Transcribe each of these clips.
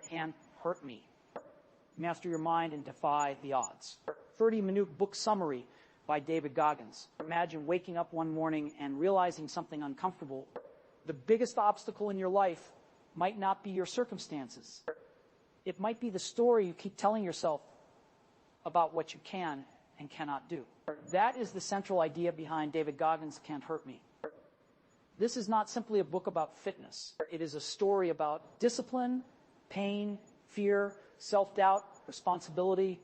can hurt me. Master your mind and defy the odds. 30-minute book summary by David Goggins. Imagine waking up one morning and realizing something uncomfortable. The biggest obstacle in your life might not be your circumstances. It might be the story you keep telling yourself about what you can and cannot do. That is the central idea behind David Goggins' Can't Hurt Me. This is not simply a book about fitness. It is a story about discipline, pain, fear, self-doubt, responsibility,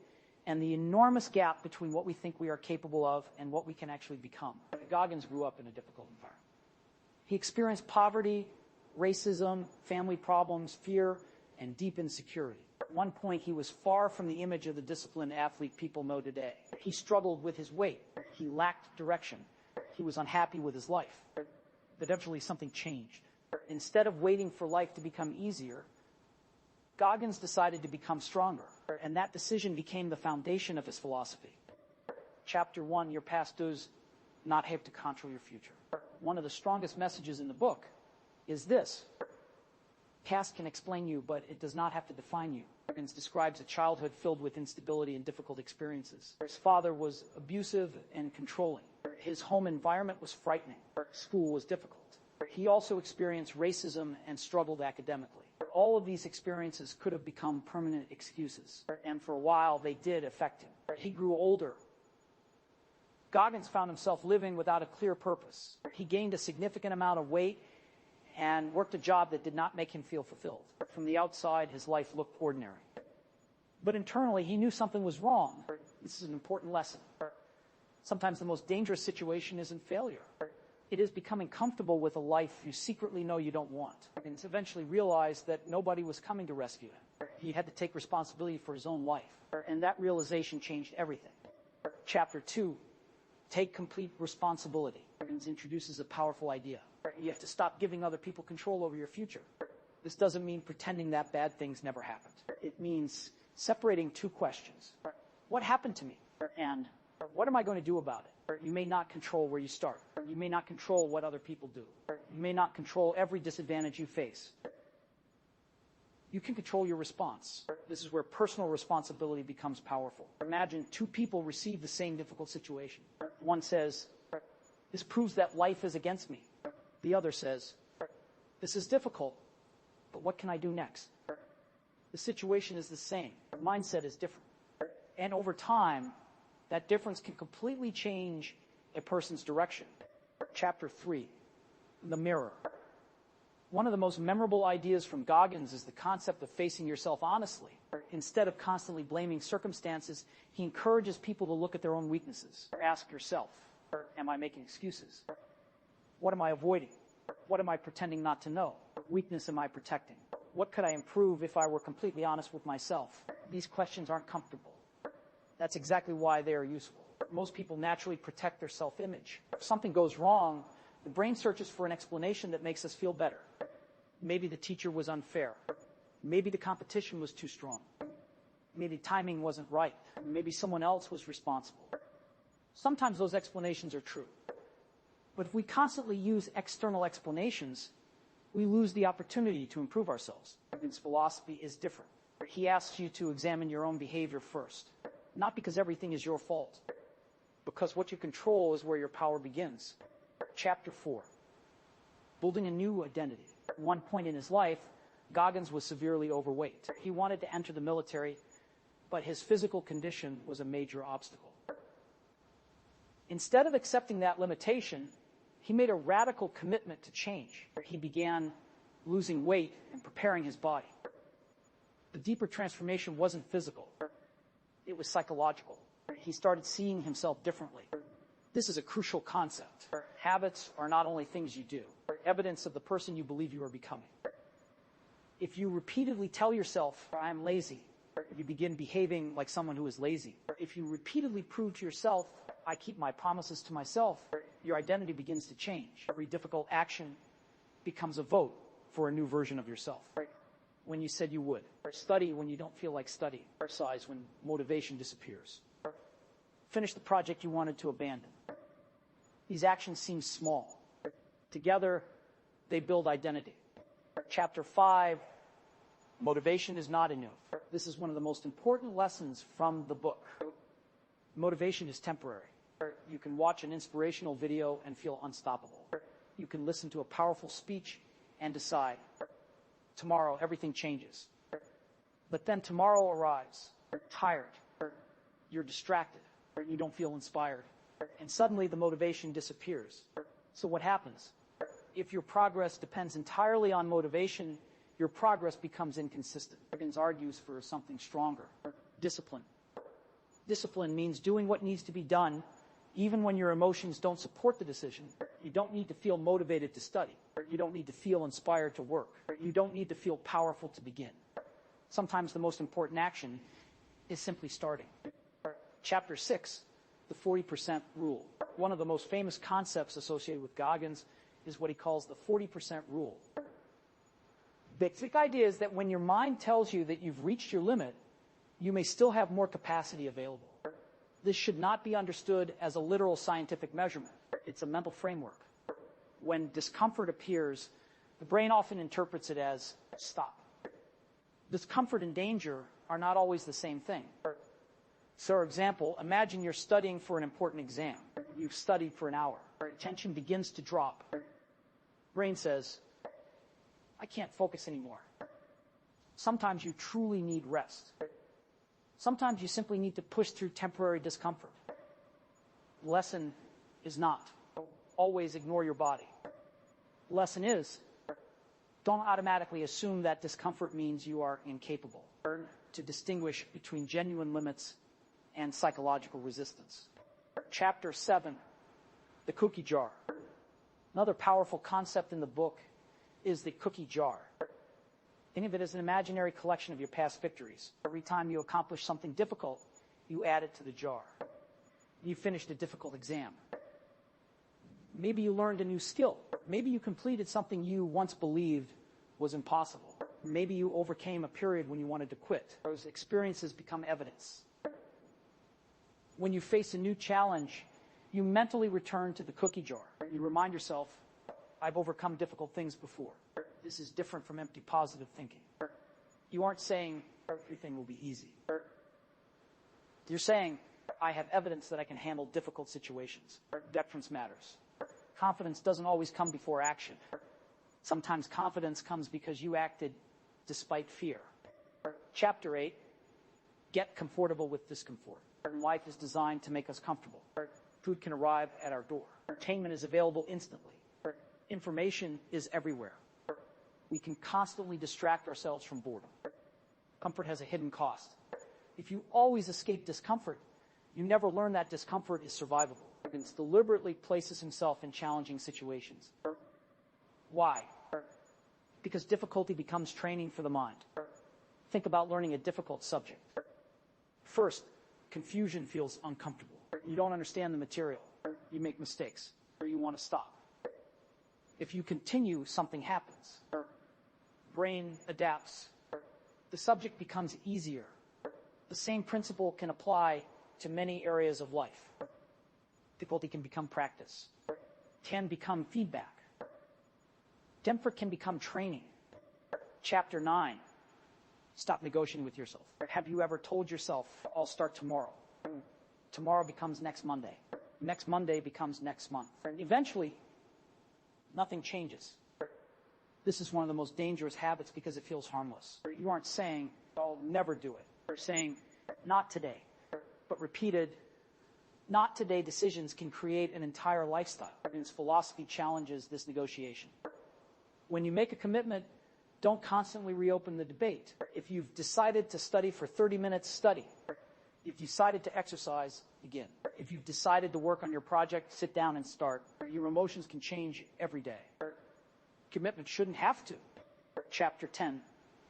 and the enormous gap between what we think we are capable of and what we can actually become. Goggins grew up in a difficult environment. He experienced poverty, racism, family problems, fear, and deep insecurity. At one point, he was far from the image of the disciplined athlete people know today. He struggled with his weight. He lacked direction. He was unhappy with his life. But eventually something changed. Instead of waiting for life to become easier, Goggins decided to become stronger, and that decision became the foundation of his philosophy. Chapter 1, your past does not have to control your future. One of the strongest messages in the book is this: past can explain you, but it does not have to define you. Goggins describes a childhood filled with instability and difficult experiences. His father was abusive and controlling. His home environment was frightening. School was difficult. He also experienced racism and struggled academically. All of these experiences could have become permanent excuses, and for a while they did affect him. He grew older. Goggins found himself living without a clear purpose. He gained a significant amount of weight and worked a job that did not make him feel fulfilled. From the outside, his life looked ordinary. But internally, he knew something was wrong. This is an important lesson. Sometimes the most dangerous situation isn't failure. It is becoming comfortable with a life you secretly know you don't want. And eventually realized that nobody was coming to rescue him. He had to take responsibility for his own life. And that realization changed everything. Chapter 2, take complete responsibility. Goggins introduces a powerful idea. You have to stop giving other people control over your future. This doesn't mean pretending that bad things never happened. It means separating two questions. What happened to me? And what am I going to do about it? You may not control where you start. You may not control what other people do. You may not control every disadvantage you face. You can control your response. This is where personal responsibility becomes powerful. Imagine two people receive the same difficult situation. One says, "This proves that life is against me." The other says, "This is difficult, but what can I do next?" The situation is the same. The mindset is different. And over time, that difference can completely change a person's direction. Chapter 3, the mirror. One of the most memorable ideas from Goggins is the concept of facing yourself honestly. Instead of constantly blaming circumstances, he encourages people to look at their own weaknesses. Ask yourself, am I making excuses? What am I avoiding? What am I pretending not to know? What weakness am I protecting? What could I improve if I were completely honest with myself? These questions aren't comfortable. That's exactly why they are useful. Most people naturally protect their self-image. If something goes wrong, the brain searches for an explanation that makes us feel better. Maybe the teacher was unfair. Maybe the competition was too strong. Maybe timing wasn't right. Maybe someone else was responsible. Sometimes those explanations are true. But if we constantly use external explanations, we lose the opportunity to improve ourselves. His philosophy is different. He asks you to examine your own behavior first. Not because everything is your fault, because what you control is where your power begins. Chapter 4, building a new identity. At one point in his life, Goggins was severely overweight. He wanted to enter the military, but his physical condition was a major obstacle. Instead of accepting that limitation, he made a radical commitment to change. He began losing weight and preparing his body. The deeper transformation wasn't physical. It was psychological. He started seeing himself differently. This is a crucial concept. Habits are not only things you do, they're evidence of the person you believe you are becoming. If you repeatedly tell yourself, "I'm lazy," you begin behaving like someone who is lazy. If you repeatedly prove to yourself, "I keep my promises to myself," your identity begins to change. Every difficult action becomes a vote for a new version of yourself. When you said you would. Study when you don't feel like studying. Exercise when motivation disappears. Finish the project you wanted to abandon. These actions seem small. Together, they build identity. Chapter 5, Motivation is not enough. This is one of the most important lessons from the book. Motivation is temporary. You can watch an inspirational video and feel unstoppable. You can listen to a powerful speech and decide, tomorrow everything changes. But then tomorrow arrives, tired, you're distracted, you don't feel inspired, and suddenly the motivation disappears. So what happens? If your progress depends entirely on motivation, your progress becomes inconsistent. Higgins argues for something stronger, discipline. Discipline means doing what needs to be done even when your emotions don't support the decision. You don't need to feel motivated to study. You don't need to feel inspired to work. You don't need to feel powerful to begin. Sometimes the most important action is simply starting. Chapter 6, the 40% rule. One of the most famous concepts associated with Goggins is what he calls the 40% rule. Basic idea is that when your mind tells you that you've reached your limit, you may still have more capacity available. This should not be understood as a literal scientific measurement. It's a mental framework. When discomfort appears, the brain often interprets it as stop. Discomfort and danger are not always the same thing. So, for example, imagine you're studying for an important exam. You've studied for an hour. Attention begins to drop. Brain says, I can't focus anymore. Sometimes you truly need rest. Sometimes you simply need to push through temporary discomfort. The lesson is not always ignore your body. The lesson is don't automatically assume that discomfort means you are incapable. Learn to distinguish between genuine limits and psychological resistance. Chapter 7, the cookie jar. Another powerful concept in the book is the cookie jar. Think of it as an imaginary collection of your past victories. Every time you accomplish something difficult, you add it to the jar. You finished a difficult exam. Maybe you learned a new skill. Maybe you completed something you once believed was impossible. Maybe you overcame a period when you wanted to quit. Those experiences become evidence. When you face a new challenge, you mentally return to the cookie jar. You remind yourself, I've overcome difficult things before. This is different from empty positive thinking. You aren't saying everything will be easy. You're saying, I have evidence that I can handle difficult situations. Deference matters. Confidence doesn't always come before action. Sometimes confidence comes because you acted despite fear. Chapter 8, get comfortable with discomfort. Life is designed to make us comfortable. Food can arrive at our door. Entertainment is available instantly. Information is everywhere. We can constantly distract ourselves from boredom. Comfort has a hidden cost. If you always escape discomfort, you never learn that discomfort is survivable. Higgins deliberately places himself in challenging situations. Why? Because difficulty becomes training for the mind. Think about learning a difficult subject. First, confusion feels uncomfortable. You don't understand the material. You make mistakes, or you want to stop. If you continue, something happens. Brain adapts. The subject becomes easier. The same principle can apply to many areas of life. Difficulty can become practice, can become feedback. Discomfort can become training. Chapter 9, stop negotiating with yourself. Have you ever told yourself, I'll start tomorrow? Tomorrow becomes next Monday. Next Monday becomes next month. And eventually, nothing changes. This is one of the most dangerous habits because it feels harmless. You aren't saying, I'll never do it. You're saying, not today. But repeated, not today decisions can create an entire lifestyle. His philosophy challenges this negotiation. When you make a commitment, don't constantly reopen the debate. If you've decided to study for 30 minutes, study. If you decided to exercise, begin. If you've decided to work on your project, sit down and start. Your emotions can change every day. Commitment shouldn't have to. Chapter 10,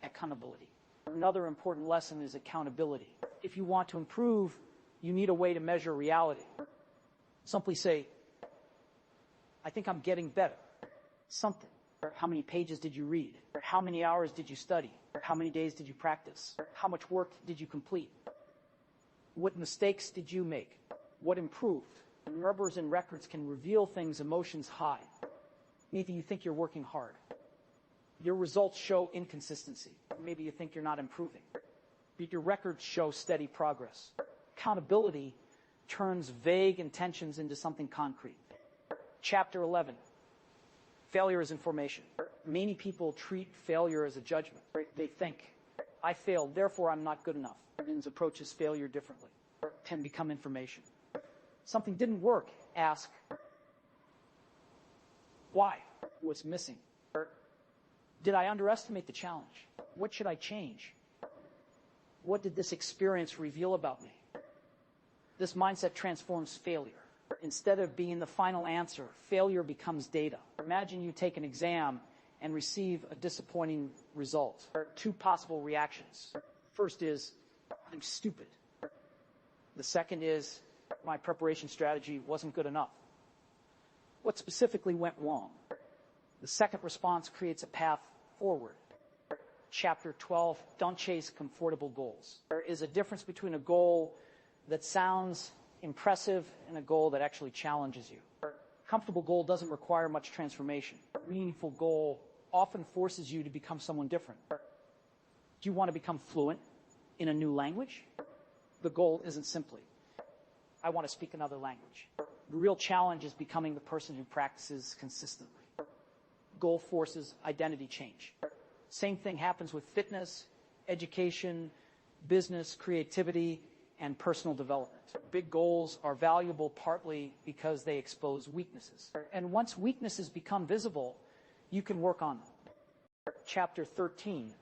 accountability. Another important lesson is accountability. If you want to improve, you need a way to measure reality. Simply say, I think I'm getting better. Something. How many pages did you read? How many hours did you study? How many days did you practice? How much work did you complete? What mistakes did you make? What improved? Numbers and records can reveal things emotions hide. Maybe you think you're working hard. Your results show inconsistency. Maybe you think you're not improving. But your records show steady progress. Accountability turns vague intentions into something concrete. Chapter 11, failure as information. Many people treat failure as a judgment. They think, I failed, therefore I'm not good enough. And approaches failure differently. Can become information. Something didn't work, ask, why? What's missing? Did I underestimate the challenge? What should I change? What did this experience reveal about me? This mindset transforms failure. Instead of being the final answer, failure becomes data. Imagine you take an exam and receive a disappointing result. Two possible reactions. First is, I'm stupid. The second is, my preparation strategy wasn't good enough. What specifically went wrong? The second response creates a path forward. Chapter 12, don't chase comfortable goals. There is a difference between a goal that sounds impressive and a goal that actually challenges you. A comfortable goal doesn't require much transformation. A meaningful goal often forces you to become someone different. Do you want to become fluent in a new language? The goal isn't simply, I want to speak another language. The real challenge is becoming the person who practices consistently. Goal forces identity change. Same thing happens with fitness, education, business, creativity, and personal development. Big goals are valuable partly because they expose weaknesses. And once weaknesses become visible, you can work on them. Chapter 13.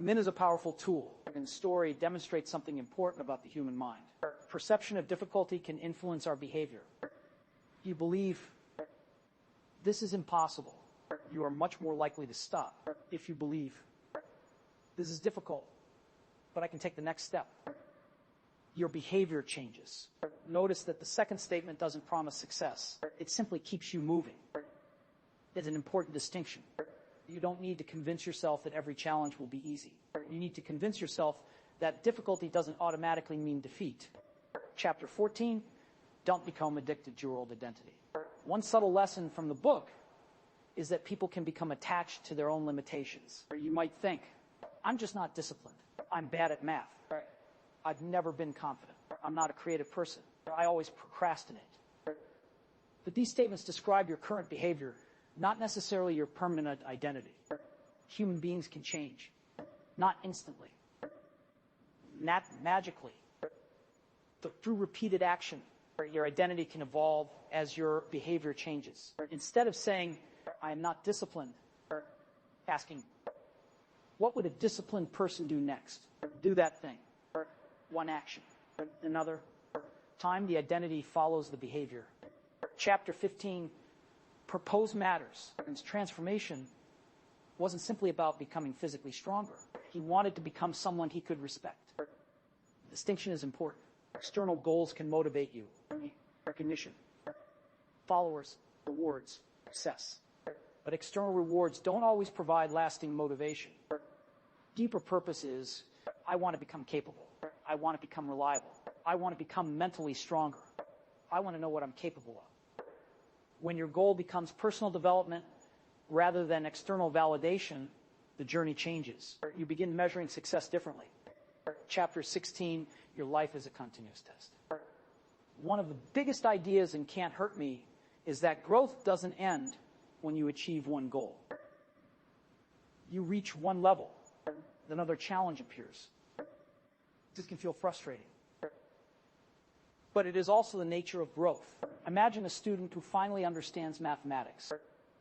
MIN is a powerful tool, and story demonstrates something important about the human mind. Perception of difficulty can influence our behavior. You believe this is impossible. You are much more likely to stop. If you believe this is difficult, but I can take the next step, your behavior changes. Notice that the second statement doesn't promise success. It simply keeps you moving. It's an important distinction. You don't need to convince yourself that every challenge will be easy. You need to convince yourself that difficulty doesn't automatically mean defeat. Chapter 14, don't become addicted to your old identity. One subtle lesson from the book is that people can become attached to their own limitations. Or you might think, I'm just not disciplined. I'm bad at math. I've never been confident. I'm not a creative person. I always procrastinate. But these statements describe your current behavior, not necessarily your permanent identity. Human beings can change, not instantly, not magically. Through repeated action, your identity can evolve as your behavior changes. Instead of saying, I am not disciplined, asking, what would a disciplined person do next? Do that thing. One action. Another. Time, the identity follows the behavior. Chapter 15, propose matters. And transformation wasn't simply about becoming physically stronger. He wanted to become someone he could respect. Distinction is important. External goals can motivate you. Recognition, followers, rewards, success. But external rewards don't always provide lasting motivation. Deeper purpose is, I want to become capable. I want to become reliable. I want to become mentally stronger. I want to know what I'm capable of. When your goal becomes personal development rather than external validation, the journey changes. You begin measuring success differently. Chapter 16, your life is a continuous test. One of the biggest ideas in Can't Hurt Me is that growth doesn't end when you achieve one goal. You reach one level, then another challenge appears. This can feel frustrating. But it is also the nature of growth. Imagine a student who finally understands mathematics.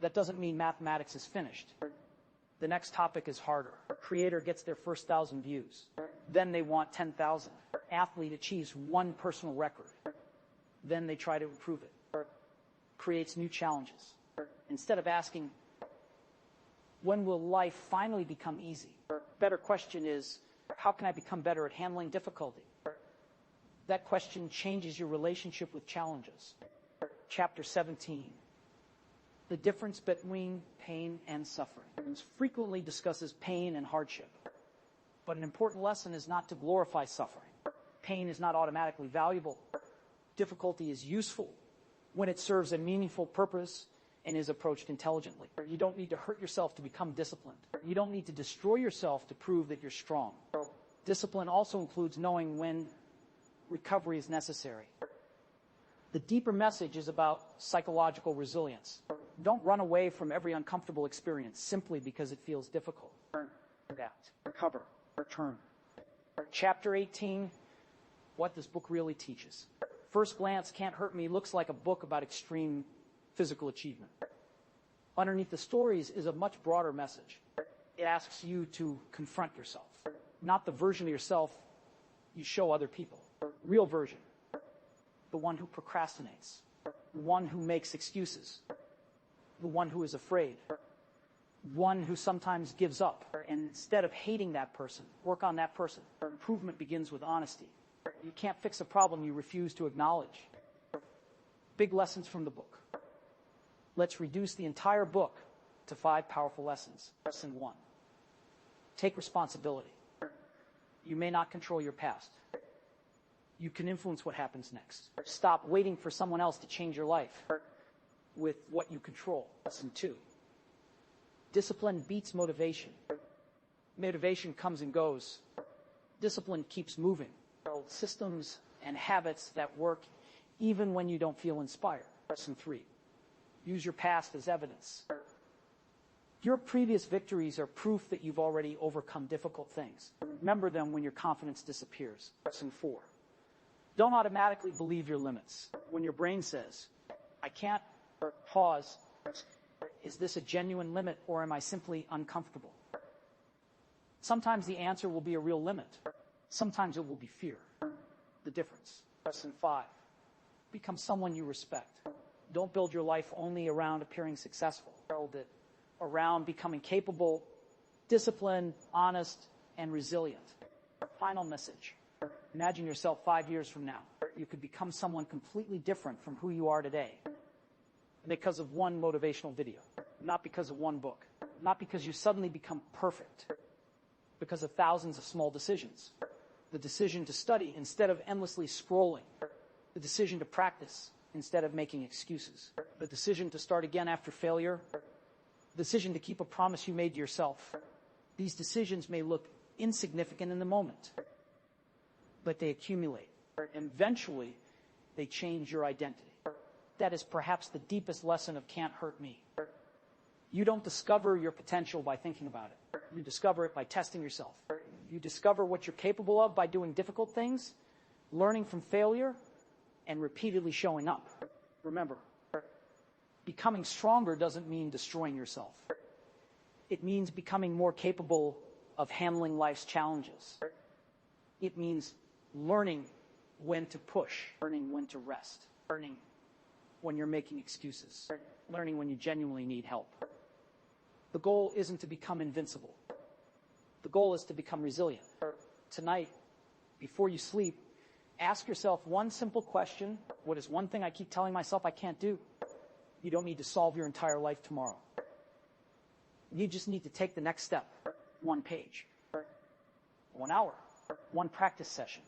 That doesn't mean mathematics is finished. The next topic is harder. A creator gets their first 1,000 views. Then they want 10,000. Athlete achieves one personal record. Then they try to improve it. Creates new challenges. Instead of asking, when will life finally become easy? Better question is, how can I become better at handling difficulty? That question changes your relationship with challenges. Chapter 17. The difference between pain and suffering. It frequently discusses pain and hardship. But an important lesson is not to glorify suffering. Pain is not automatically valuable. Difficulty is useful when it serves a meaningful purpose and is approached intelligently. You don't need to hurt yourself to become disciplined. You don't need to destroy yourself to prove that you're strong. Discipline also includes knowing when recovery is necessary. The deeper message is about psychological resilience. Don't run away from every uncomfortable experience simply because it feels difficult. Adapt, recover, return. Chapter 18, what this book really teaches. First glance, Can't Hurt Me looks like a book about extreme physical achievement. Underneath the stories is a much broader message. It asks you to confront yourself, not the version of yourself you show other people. Real version. The one who procrastinates, the one who makes excuses, the one who is afraid, one who sometimes gives up. And instead of hating that person, work on that person. Improvement begins with honesty. You can't fix a problem you refuse to acknowledge. Big lessons from the book. Let's reduce the entire book to 5 powerful lessons. Lesson 1. Take responsibility. You may not control your past. You can influence what happens next. Stop waiting for someone else to change your life with what you control. Lesson 2. Discipline beats motivation. Motivation comes and goes. Discipline keeps moving. Systems and habits that work even when you don't feel inspired. Lesson 3. Use your past as evidence. Your previous victories are proof that you've already overcome difficult things. Remember them when your confidence disappears. Lesson 4. Don't automatically believe your limits. When your brain says, I can't, pause. Is this a genuine limit or am I simply uncomfortable? Sometimes the answer will be a real limit. Sometimes it will be fear. The difference. Lesson 5. Become someone you respect. Don't build your life only around appearing successful. Build it around becoming capable, disciplined, honest, and resilient. Final message. Imagine yourself 5 years from now. You could become someone completely different from who you are today because of one motivational video, not because of one book, not because you suddenly become perfect, because of thousands of small decisions. The decision to study instead of endlessly scrolling. The decision to practice instead of making excuses. The decision to start again after failure. The decision to keep a promise you made to yourself. These decisions may look insignificant in the moment, but they accumulate. And eventually, they change your identity. That is perhaps the deepest lesson of Can't Hurt Me. You don't discover your potential by thinking about it. You discover it by testing yourself. You discover what you're capable of by doing difficult things, learning from failure, and repeatedly showing up. Remember, becoming stronger doesn't mean destroying yourself. It means becoming more capable of handling life's challenges. It means learning when to push, learning when to rest, learning when you're making excuses, learning when you genuinely need help. The goal isn't to become invincible. The goal is to become resilient. Tonight, before you sleep, ask yourself one simple question. What is one thing I keep telling myself I can't do? You don't need to solve your entire life tomorrow. You just need to take the next step. 1 page, 1 hour, 1 practice session,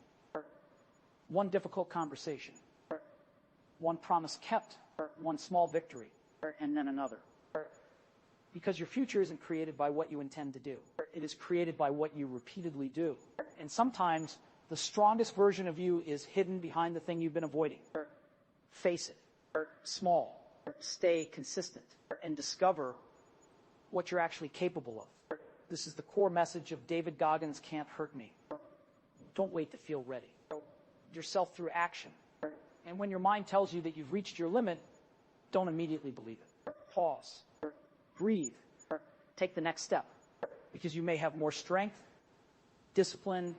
1 difficult conversation, 1 promise kept, 1 small victory, and then another. Because your future isn't created by what you intend to do. It is created by what you repeatedly do. And sometimes the strongest version of you is hidden behind the thing you've been avoiding. Face it. Small. Stay consistent. And discover what you're actually capable of. This is the core message of David Goggins' Can't Hurt Me. Don't wait to feel ready. Yourself through action. And when your mind tells you that you've reached your limit, don't immediately believe it. Pause. Breathe. Take the next step. Because you may have more strength, discipline,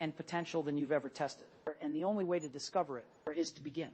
and potential than you've ever tested. And the only way to discover it is to begin.